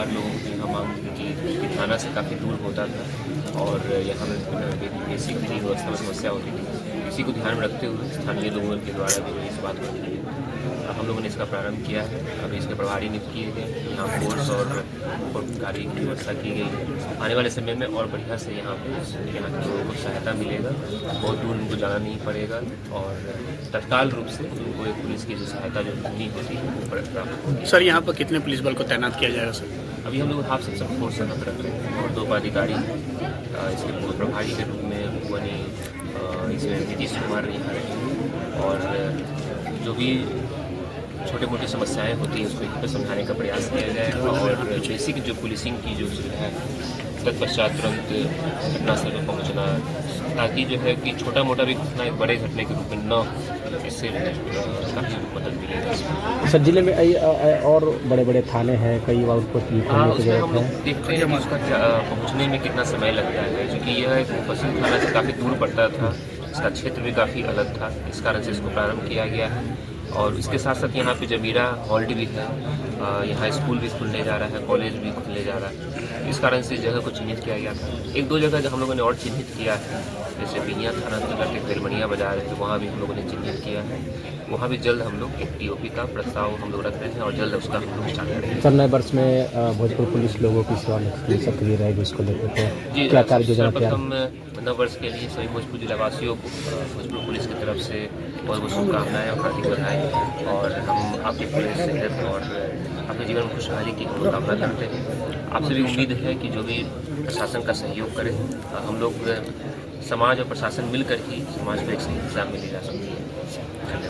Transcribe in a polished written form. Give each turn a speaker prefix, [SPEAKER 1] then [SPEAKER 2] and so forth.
[SPEAKER 1] बार लोगों की यहाँ मांग थी कि थाना से काफ़ी दूर होता था और यहाँ में बेसिक विधि व्यवस्था में समस्या होती थी। इसी को ध्यान में रखते हुए स्थानीय लोगों के द्वारा भी इस बात को हम लोगों ने इसका प्रारंभ किया है। अब इसके प्रभारी नियुक्त किए गए, यहाँ फोर्स और गाड़ी की व्यवस्था की गई है। आने वाले समय में और बढ़िया से यहाँ के लोगों को सहायता मिलेगा, बहुत दूर उनको जाना नहीं पड़ेगा और तत्काल रूप से उनको एक पुलिस की जो सहायता जो नहीं होती है वो प्राप्त होगी।
[SPEAKER 2] सर यहाँ पर कितने पुलिस बल को तैनात किया जाएगा सर?
[SPEAKER 1] अभी हम लोग हाफ सेक्शन फोर्स से रख रहे हैं और 2 पदाधिकारी इसके पूर्व प्रभारी के रूप में बने इसमें नीतीश कुमार यहाँ रहेंगे और जो भी छोटे मोटी समस्याएं होती हैं उसको यहाँ पर समझाने का प्रयास किया जाएगा और बेसिक जो पुलिसिंग की जो सुविधा है तत्पश्चात तुरंत घटनास्थल पर पहुँचना, ताकि जो है कि छोटा मोटा भी घटना एक बड़े घटने के रूप में न, इससे काफ़ी मदद मिलेगी।
[SPEAKER 3] सर जिले में और बड़े बड़े थाने हैं, कई बार उनको
[SPEAKER 1] उसमें हम लोग देखते हैं उसका पहुँचने में कितना समय लगता है, क्योंकि यह एक मुफस्सिल थाना से काफ़ी दूर पड़ता था, इसका क्षेत्र भी काफ़ी अलग था, इस कारण से इसको प्रारंभ किया गया है। और इसके साथ साथ यहाँ पे जमीरा हॉल्ट भी है, यहाँ स्कूल भी खुलने जा रहा है, कॉलेज भी खुलने जा रहा है, इस कारण से जगह को चिन्हित किया गया था। 1-2 जगह जो हम लोगों ने और चिन्हित किया है, जैसे बिहिया थाना अंतर्गत एक बेलमनिया बाजार है, वहाँ भी हम लोगों ने चिन्हित किया है। वहाँ भी जल्द हम लोग एक टीओपी का प्रस्ताव हम लोग रख रहे हैं और जल्द उसका हम लोग स्टार्ट करेंगे।
[SPEAKER 3] सर नए वर्ष में भोजपुर पुलिस लोगों की सेवा में सक्रिय रहेगी, इसको लेकर
[SPEAKER 1] जी
[SPEAKER 3] क्या कार्य योजना तैयार?
[SPEAKER 1] सर्वप्रथम नव वर्ष के लिए सभी भोजपुर जिलावासियों को भोजपुर पुलिस की तरफ से बहुत बहुत शुभकामनाएं और हार्दिक बधाई, और हम आपके पूरे सेहत और अपने जीवन में खुशहाली की कामना करते हैं। आपसे भी उम्मीद है कि जो भी प्रशासन का सहयोग करें, हम लोग समाज और प्रशासन मिलकर ही समाज को एक सही दिशा में ले जा सकते हैं।